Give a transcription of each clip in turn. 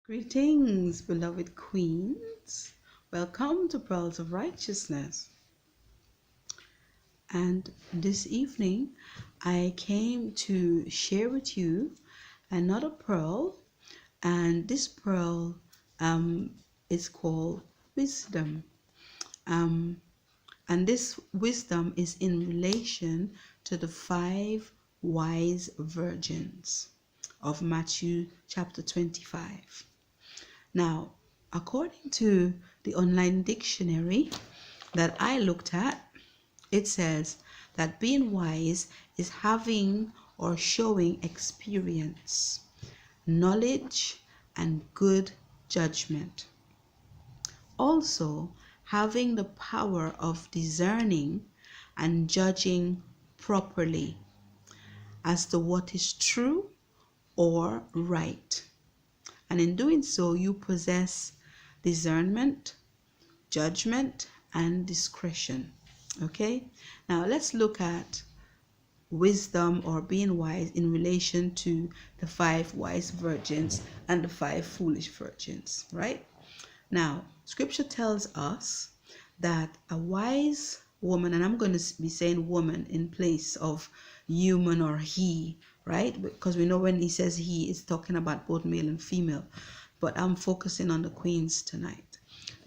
Greetings, beloved queens. Welcome to Pearls of Righteousness. And this evening, I came to share with you another pearl, and this pearl is called wisdom. Um, and this wisdom is in relation to the 5 wise virgins of Matthew chapter 25. Now, according to the online dictionary that I looked at, it says that being wise is having or showing experience, knowledge, and good judgment. Also, having the power of discerning and judging properly as to what is true or right. And in doing so, you possess discernment, judgment, and discretion. Okay? Now, let's look at wisdom or being wise in relation to the 5 wise virgins and the 5 foolish virgins, right? Now, scripture tells us that a wise woman, and I'm going to be saying woman in place of human or he, right? Because we know when he says he, is talking about both male and female. But I'm focusing on the queens tonight.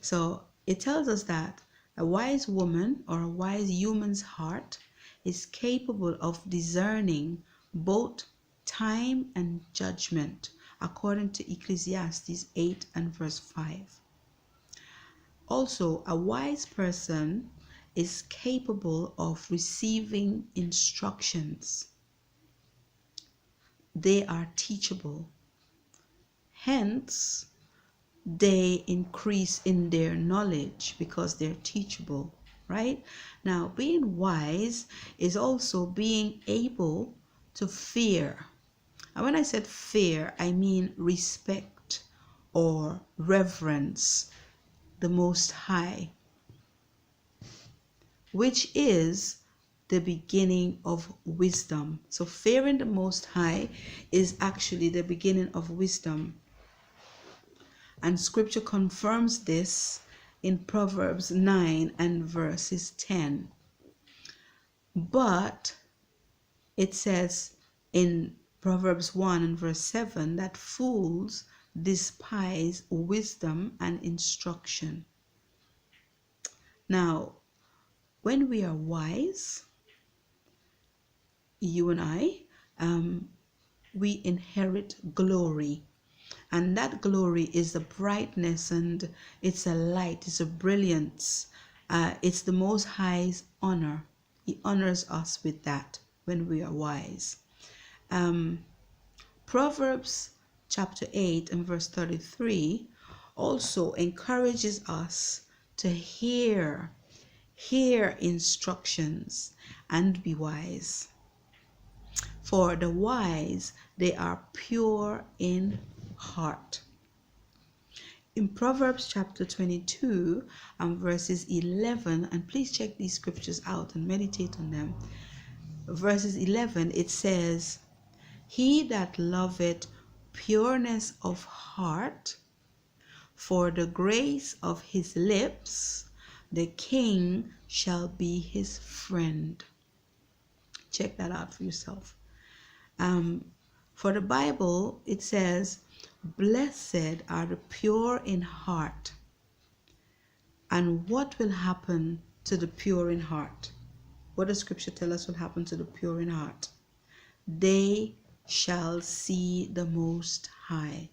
So it tells us that a wise woman or a wise human's heart is capable of discerning both time and judgment, according to Ecclesiastes 8 and verse 5. Also, a wise person is capable of receiving instructions. They are teachable. Hence, they increase in their knowledge because they're teachable, right? Now, being wise is also being able to fear. And when I said fear, I mean respect or reverence the Most High, which is the beginning of wisdom. So fearing the Most High is actually the beginning of wisdom. And scripture confirms this in Proverbs 9 and verses 10. But it says in Proverbs 1 and verse 7 that fools despise wisdom and instruction. Now, when we are wise, you and I, we inherit glory. And that glory is the brightness, and it's a light, it's a brilliance. It's the Most High's honor. He honors us with that when we are wise. Proverbs chapter 8 and verse 33 also encourages us to hear instructions and be wise. For the wise, they are pure in heart. In Proverbs chapter 22 and verses 11, and please check these scriptures out and meditate on them. Verses 11, it says, "He that loveth pureness of heart, for the grace of his lips, the king shall be his friend." Check that out for yourself. For the Bible, it says, "Blessed are the pure in heart." And what will happen to the pure in heart? What does scripture tell us will happen to the pure in heart? They shall see the Most High.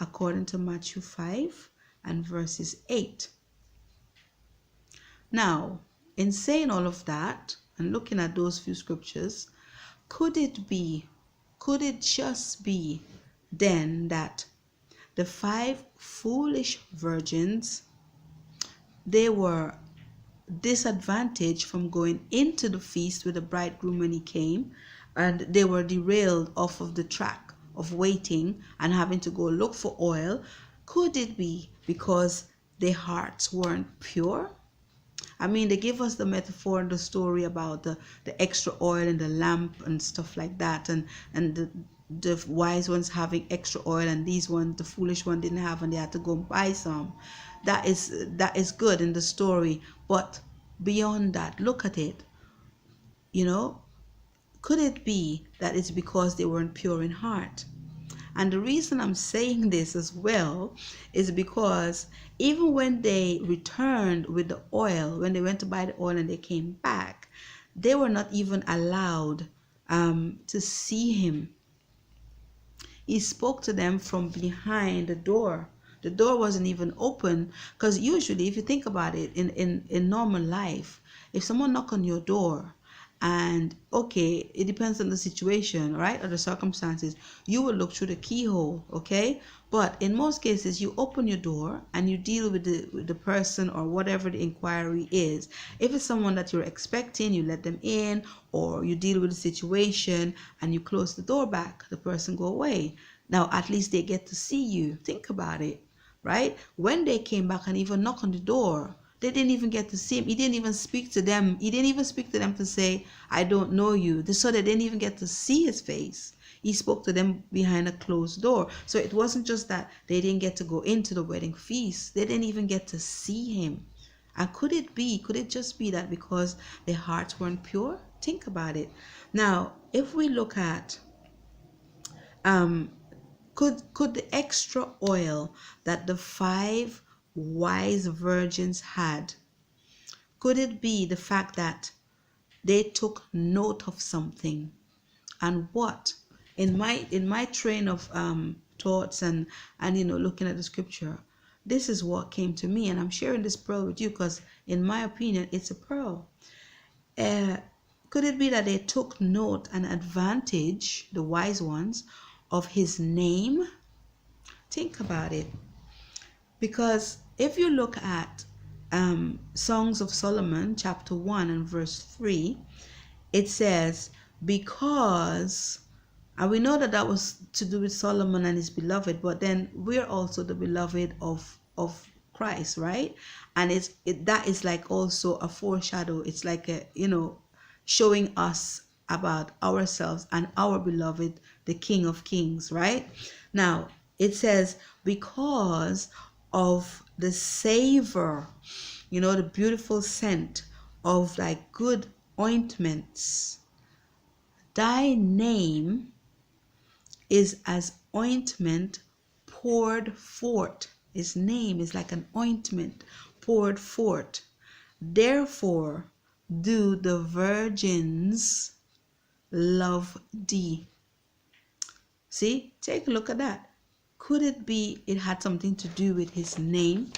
According to Matthew 5 and verses 8. Now, in saying all of that and looking at those few scriptures, could it just be then that the 5 foolish virgins, they were disadvantaged from going into the feast with the bridegroom when he came, and they were derailed off of the track of waiting and having to go look for oil? Could it be because their hearts weren't pure? I mean, they give us the metaphor and the story about the extra oil in the lamp and stuff like that, and the wise ones having extra oil and these ones, the foolish one, didn't have, and they had to go and buy some. That is good in the story, but beyond that, look at it. You know, could it be that it's because they weren't pure in heart? And the reason I'm saying this as well is because even when they returned with the oil, when they went to buy the oil and they came back, they were not even allowed to see him. He spoke to them from behind the door. The door wasn't even open, because usually, if you think about it, in normal life, if someone knock on your door, and okay, it depends on the situation, right, or the circumstances, you will look through the keyhole, okay? But in most cases, you open your door and you deal with the person or whatever the inquiry is. If it's someone that you're expecting, you let them in, or you deal with the situation and you close the door back, the person go away. Now at least they get to see you. Think about it, right? When they came back and even knock on the door, they didn't even get to see him. He didn't even speak to them. He didn't even speak to them to say, I don't know you. So they didn't even get to see his face. He spoke to them behind a closed door. So it wasn't just that they didn't get to go into the wedding feast. They didn't even get to see him. And could it just be that because their hearts weren't pure? Think about it. Now, if we look at, could the extra oil that the 5 wise virgins had, could it be the fact that they took note of something? And what, in my train of thoughts and looking at the scripture, this is what came to me, and I'm sharing this pearl with you because in my opinion it's a pearl. Could it be that they took note and advantage, the wise ones, of his name? Think about it. Because if you look at Songs of Solomon, chapter 1 and verse 3, it says, because, and we know that was to do with Solomon and his beloved, but then we're also the beloved of Christ, right? And that is like also a foreshadow. It's like showing us about ourselves and our beloved, the King of Kings, right? Now, it says, because of the savor, the beautiful scent of like good ointments, thy name is as ointment poured forth. His name is like an ointment poured forth. Therefore do the virgins love thee. See, take a look at that. Could it be it had something to do with his name,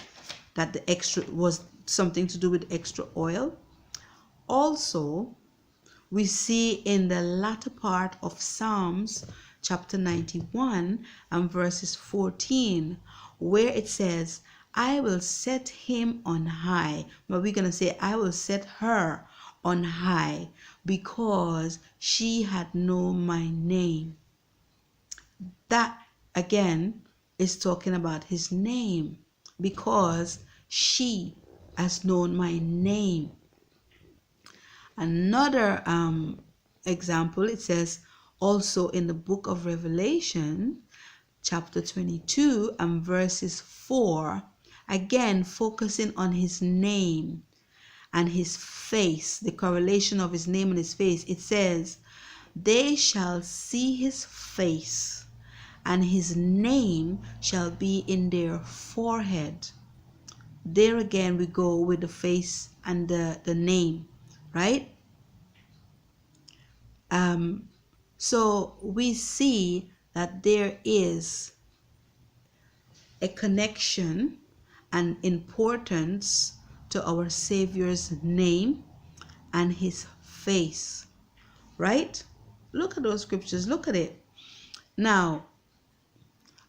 that the extra was something to do with extra oil? Also, we see in the latter part of Psalms chapter 91 and verses 14, where it says, I will set him on high. But we're going to say, I will set her on high because she had known my name. That again is talking about his name, because she has known my name. Another example, it says also in the book of Revelation chapter 22 and verses 4, again focusing on his name and his face, the correlation of his name and his face. It says, they shall see his face, and his name shall be in their forehead. There again we go with the face and the name, right? So we see that there is a connection and importance to our Savior's name and his face, right? Look at those scriptures, look at it. Now,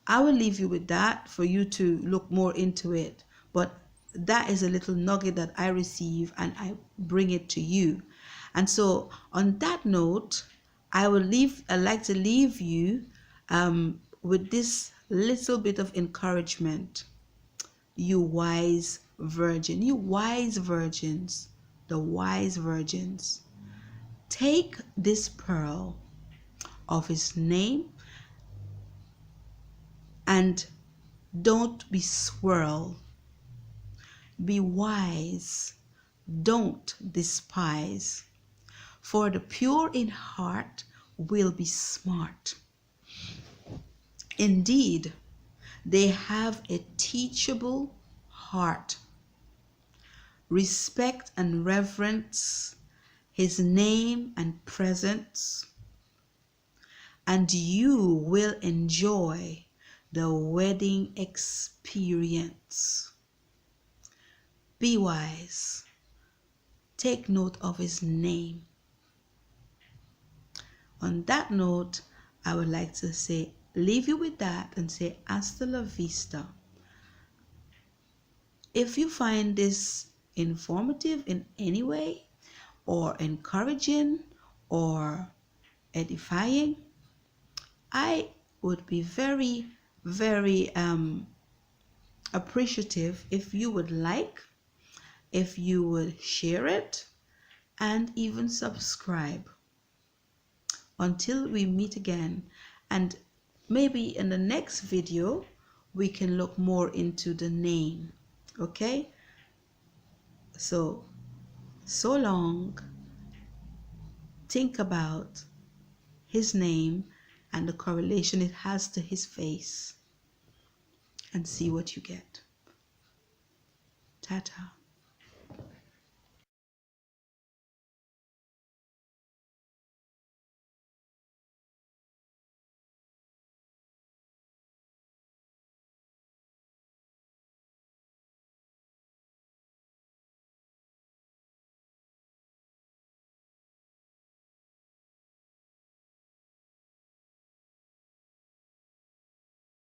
I will leave you with that for you to look more into it, but that is a little nugget that I receive and I bring it to you. And so on that note, I'd like to leave you with this little bit of encouragement. You wise virgin, you wise virgins, the wise virgins, take this pearl of his name And don't be swirl. Be wise. Don't despise. For the pure in heart will be smart. Indeed, they have a teachable heart. Respect and reverence his name and presence, and you will enjoy the wedding experience. Be wise. Take note of his name. On that note, I would like to leave you with that and say hasta la vista. If you find this informative in any way, or encouraging, or edifying, I would be very, very appreciative if you would if you would share it, and even subscribe. Until we meet again, and maybe in the next video we can look more into the name. Okay, so long. Think about his name and the correlation it has to his face, and see what you get. Ta-ta.